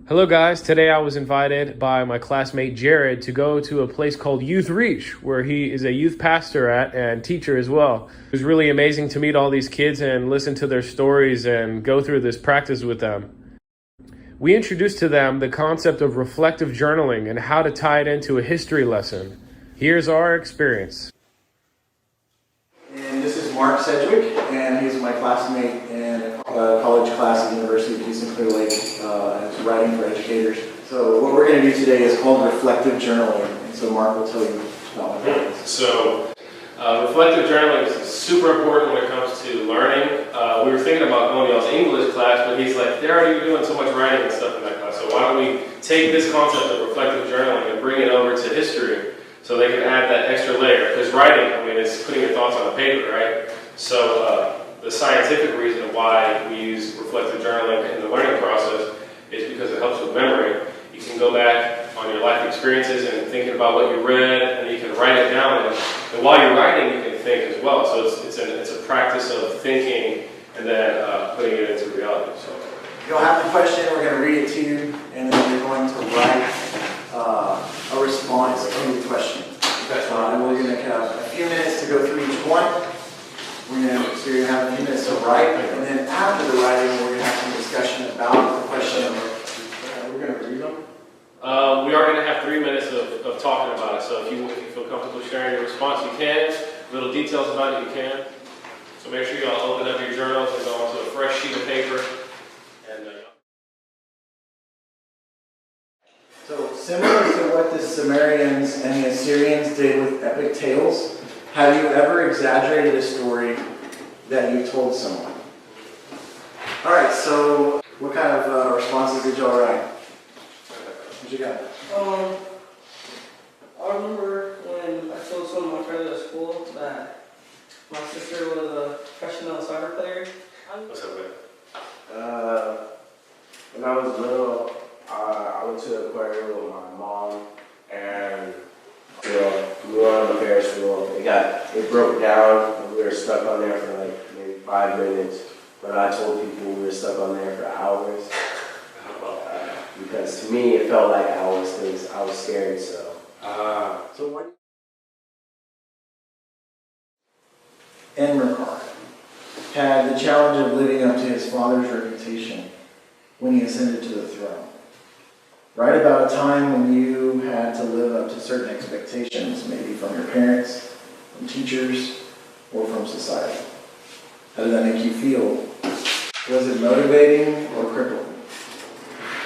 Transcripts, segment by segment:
Hello guys, today I was invited by my classmate Jarod to go to a place called YouthReach, where he is a youth pastor at and teacher as well. It was really amazing to meet all these kids and listen to their stories and go through this practice with them. We introduced to them the concept of reflective journaling and how to tie it into a history lesson. Here's our experience. And this is Mark Sedgwick, and he's my classmate in a college class at the University of Houston Clear Lake, and it's writing for educators. So what we're going to do today is called reflective journaling, and so Mark will tell you about what that is. So reflective journaling is super important when it comes to learning. We were thinking about going to y'all's English class, but he's like, they're already doing so much writing and stuff in that class, so why don't we take this concept of reflective journaling and bring it over to history so they can add that extra layer. Because writing, I mean, it's putting your thoughts on a paper, right? So the scientific reason why we use reflective journaling in the learning process is because it helps with memory. You can go back on your life experiences and thinking about what you read, and you can write it down. And while you're writing, you can think as well. So it's a practice of thinking and then putting it into reality. So You'll have the question, we're going to read it to you, and then you're going to write a response to the question. And we're going to have a few minutes to go through each one. So you're going to have a few minutes to write, and then after the writing, we're going to have some discussion about the question. We're going to read them. We are going to have 3 minutes of talking about it. So if you feel comfortable sharing your response, you can. Little details about it, you can. So make sure you all open up your journals and go onto a fresh sheet of paper. So similar to what the Sumerians and the Assyrians did with epic tales, have you ever exaggerated a story that you told someone? All right, so what kind of responses did y'all write? What you got? I remember when I told some of my friends at school that my sister was a professional soccer player. What's up, man? When I was little, I went to the aquarium with my mom, and we were on the Ferris wheel. It broke down, and we were stuck on there for like maybe 5 minutes. But I told people we were stuck on there for hours. Because to me, it felt like hours because I was scared. So what? Enmerkar had the challenge of living up to his father's reputation when he ascended to the throne. Right about a time when you had to live up to certain expectations, maybe from your parents, from teachers, or from society. How did that make you feel? Was it motivating or crippling?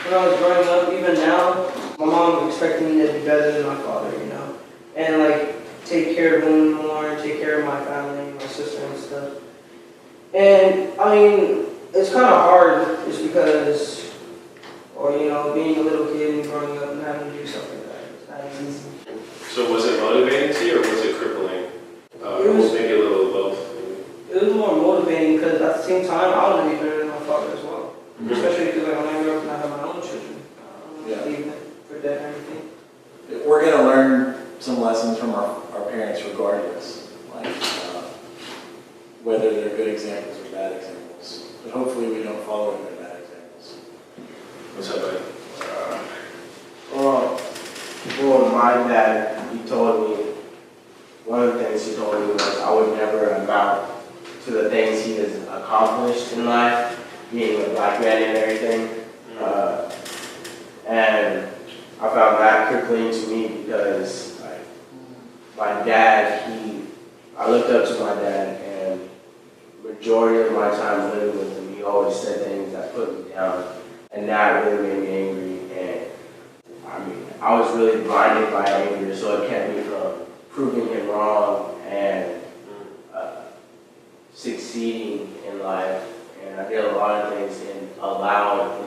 When I was growing up, even now, my mom expected me to be better than my father, and like take care of him more, and take care of my family, my sister and stuff. And I mean, it's kind of hard just because, being a little kid and growing up and having to do stuff like that. It's not easy. So was it motivating to you, or was it crippling? It was maybe a little of both. It was more motivating because at the same time, I want to be better than my father as well. Mm-hmm. Especially because when I grew up and I have my own children, I don't want to leave them for dead or anything. We're going to learn some lessons from our parents regardless, like whether they're good examples or bad examples. But hopefully we don't follow in their bad examples. What's up, buddy? Well, my dad, one of the things he told me was I would never amount to the things he has accomplished in life, being a black man and everything. And I found that crippling to me because my dad, I looked up to my dad, and majority of my time living with him, he always said things that put me down, and that really made me angry. And I was really blinded by anger, so it kept me from proving him wrong and succeeding in life. And I did a lot of things and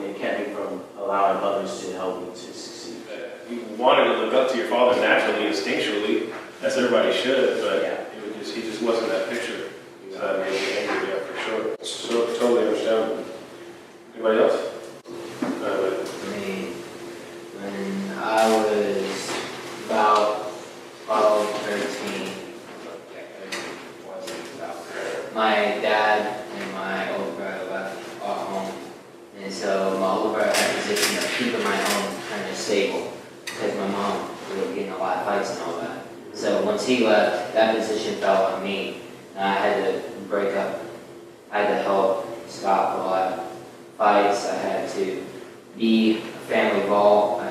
it kept me from allowing others to help me to succeed. You wanted to look up to your father naturally, instinctually, as everybody should, but he just wasn't that picture. So that made me angry, yeah, for sure. So totally understandable. Anybody else? For me, when I was about 12, 13, my dad and my older brother left our home. And so my older brother had the position of keeping my unstable because my mom was getting a lot of fights and all that. So once he left, that position fell on me, and I had to break up. I had to help stop a lot of fights. I had to be a family involved.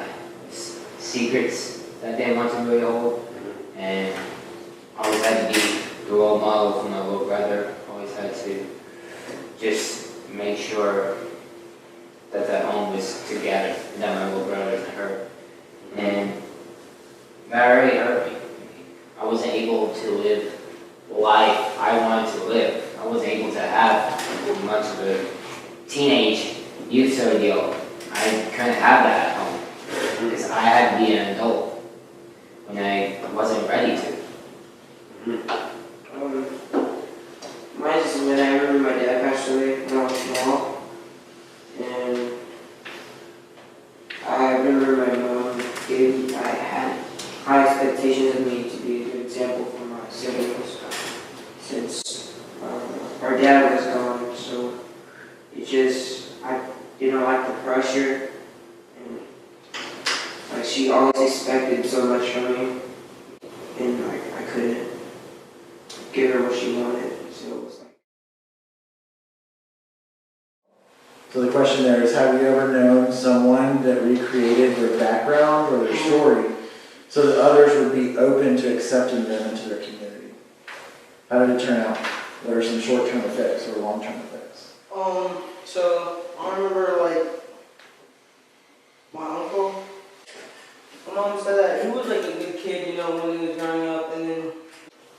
Secrets that they want to really hold, and always had to be the role model for my little brother. Always had to just make sure that that home was together, and that my little brother isn't hurt. And that really hurt me. I wasn't able to live the life I wanted to live. I wasn't able to have much of a teenage youth ordeal. I couldn't have that at home because I had to be an adult when I wasn't ready to. Mine is when I remember my dad passed away when I was small, and I remember my mom I had high expectations of me to be a good example for my siblings since our dad was gone, so it just, I didn't like the pressure, and like she always expected so much from me, and like I couldn't give her what she wanted, so it was like. So the question there is, have you ever known someone that recreated their background or their story so that others would be open to accepting them into their community? How did it turn out? What are some short-term effects or long-term effects? So I remember like my uncle. My mom said that he was like a good kid, you know, when he was growing up, and then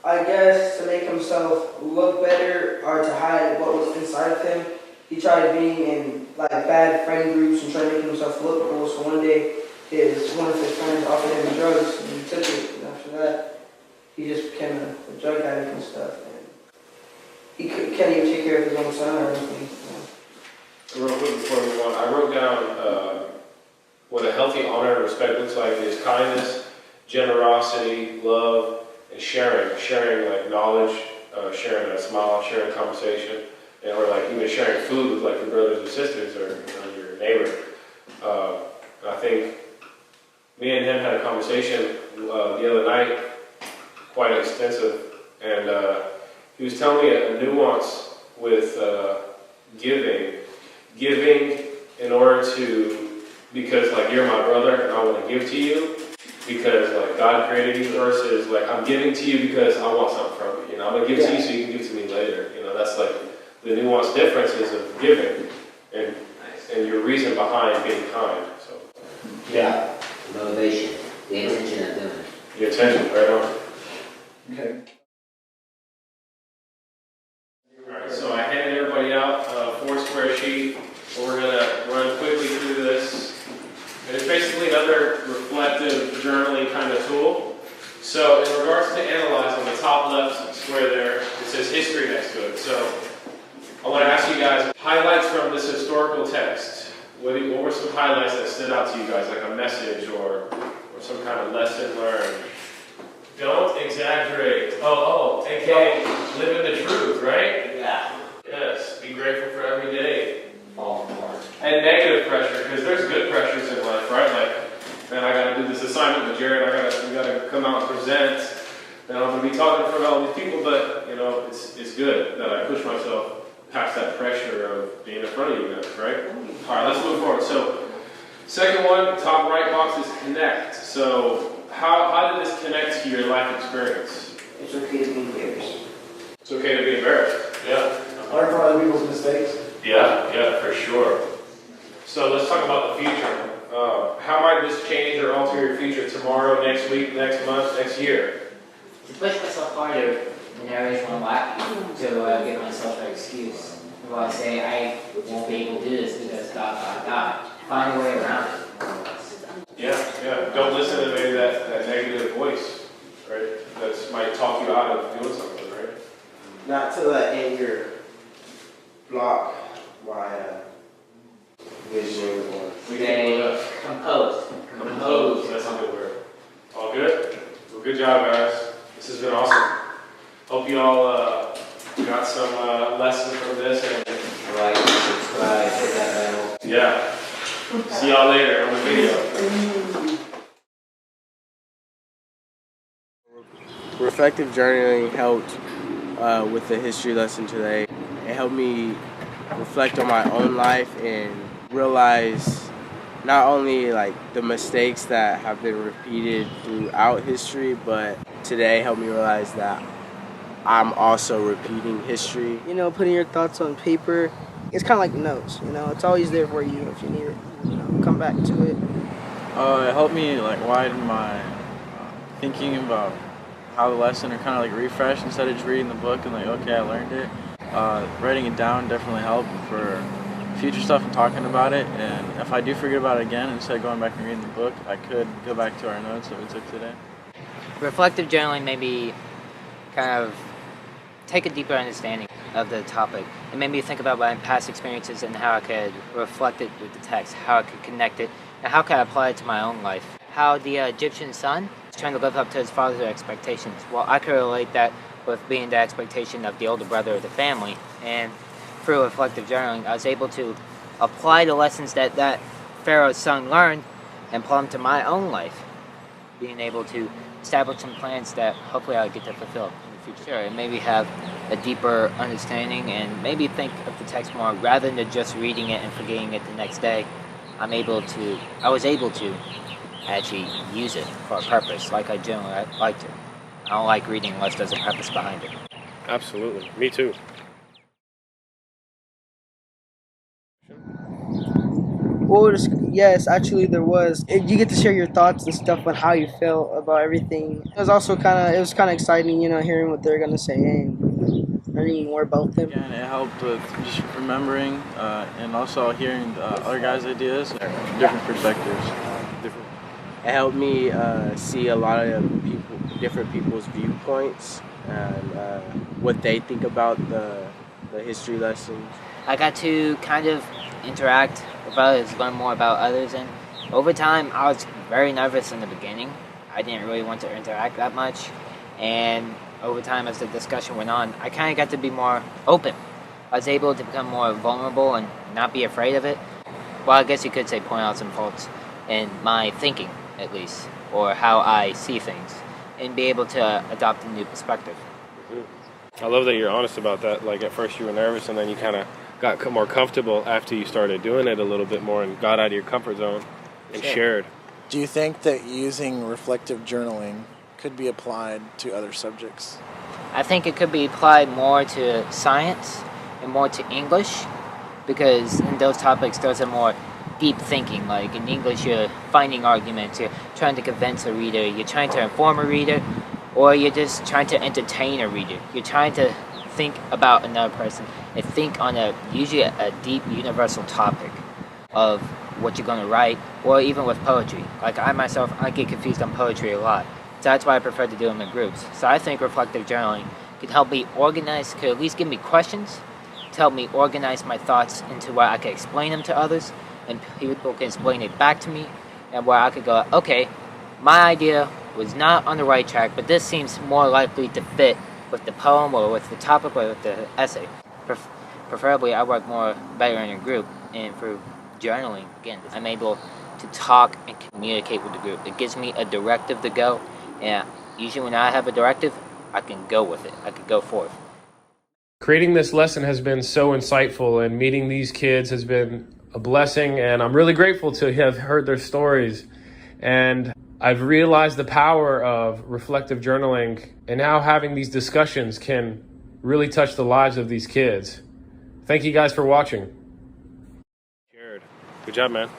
I guess to make himself look better or to hide what was inside of him, he tried being in like bad friend groups and tried making himself look cool. So one day, one of his friends offered him drugs, and he took it. And after that, he just became a drug addict and stuff. And he can't even take care of his own son or anything. Real quick before we move on, I wrote down what a healthy honor and respect looks like is kindness, generosity, love, and sharing. Sharing like knowledge, sharing a smile, sharing conversation, or like even sharing food with like your brothers and sisters or your neighbor. I think me and him had a conversation the other night, quite extensive, and he was telling me a nuance with giving in order to, because like you're my brother and I want to give to you because like God created you, versus like I'm giving to you because I want something from you. You know, I'm gonna give to you so you can give to me later. You know, that's like the nuanced differences of giving and your reason behind being kind. So Yeah, motivation, the intention of doing it. your attention, right on. Okay. Alright, so I handed everybody out a 4-square sheet. We're gonna run quickly through this. And it's basically another reflective journaling kind of tool. So in regards to analyze, on the top left square there, it says history next to it. So I want to ask you guys highlights from this historical text. What were some highlights that stood out to you guys, like a message or some kind of lesson learned? Don't exaggerate. AKA live in the truth, right? Yeah. Yes, be grateful for every day. All more. And negative pressure, because there's good pressures in life, right? Like, man, I gotta do this assignment with Jarod, we gotta come out and present. And I'm gonna be talking in front of all these people, but you know, it's good that I push myself past that pressure of being in front of you guys, right? Alright, let's move forward. So, second one, top right box is connect. So, how did this connect to your life experience? It's okay to be embarrassed. It's okay to be embarrassed. Yeah. Learn from other people's mistakes. Yeah, for sure. So let's talk about the future. How might this change or alter your future tomorrow, next week, next month, next year? To push myself harder in areas where I'm lacking, to give myself an excuse. If I say I won't be able to do this because God. Find a way around it. Yeah. Don't listen to maybe that negative voice, right? That might talk you out of doing something, right? Not to let anger block my vision or Stay composed. Composed, that's a good word. All good? Well, good job, guys. This has been awesome. Hope you all got some lessons from this. And Like, subscribe, hit that bell. yeah. See y'all later on the video. Reflective journaling helped with the history lesson today. It helped me reflect on my own life and realize not only like the mistakes that have been repeated throughout history, but today helped me realize that I'm also repeating history. You know, putting your thoughts on paper, it's kind of like notes, you know, it's always there for you if you need it, you know, come back to it. It helped me like widen my thinking about how the lesson, or kind of like refresh instead of just reading the book and like, okay, I learned it. Writing it down definitely helped for future stuff and talking about it. And if I do forget about it again, instead of going back and reading the book, I could go back to our notes that we took today. Reflective journaling made me kind of take a deeper understanding of the topic. It made me think about my past experiences and how I could reflect it with the text, how I could connect it, and how could I apply it to my own life. How the Egyptian son is trying to live up to his father's expectations. Well, I could relate that with being the expectation of the older brother of the family. And through reflective journaling, I was able to apply the lessons that Pharaoh's son learned and apply them to my own life, being able to establish some plans that hopefully I'll get to fulfill in the future. And maybe have a deeper understanding and maybe think of the text more rather than just reading it and forgetting it the next day. I was able to actually use it for a purpose like I generally like to. I don't like reading unless there's a purpose behind it. Absolutely. Me too. Well, yes, actually there was. You get to share your thoughts and stuff on how you feel about everything. It was also kind of exciting, you know, hearing what they're gonna say and learning more about them. Again, it helped with just remembering and also hearing other guys' ideas, different perspectives. It helped me see a lot of different people's viewpoints and what they think about the history lessons. I got to kind of interact with others, learn more about others, and over time I was very nervous in the beginning. I didn't really want to interact that much, and over time as the discussion went on, I kind of got to be more open. I was able to become more vulnerable and not be afraid of it. Well, I guess you could say point out some faults in my thinking, at least, or how I see things, and be able to adopt a new perspective. I love that you're honest about that. Like at first you were nervous and then you kind of got more comfortable after you started doing it a little bit more and got out of your comfort zone and shared. Do you think that using reflective journaling could be applied to other subjects? I think it could be applied more to science and more to English, because in those topics there's a more deep thinking. Like in English, you're finding arguments, you're trying to convince a reader, you're trying to inform a reader, or you're just trying to entertain a reader. You're trying to think about another person and think on usually a deep universal topic of what you're going to write, or even with poetry. Like I myself, I get confused on poetry a lot. So that's why I prefer to do them in groups. So I think reflective journaling could help me organize, could at least give me questions to help me organize my thoughts into where I can explain them to others, and people can explain it back to me, and where I could go, okay, my idea was not on the right track, but this seems more likely to fit with the poem or with the topic or with the essay. Preferably, I work better in a group, and through journaling, again, I'm able to talk and communicate with the group. It gives me a directive to go, and usually when I have a directive, I can go with it. I can go forth. Creating this lesson has been so insightful, and meeting these kids has been a blessing, and I'm really grateful to have heard their stories. And I've realized the power of reflective journaling, and how having these discussions can really touch the lives of these kids. Thank you guys for watching. Jarod, good job, man.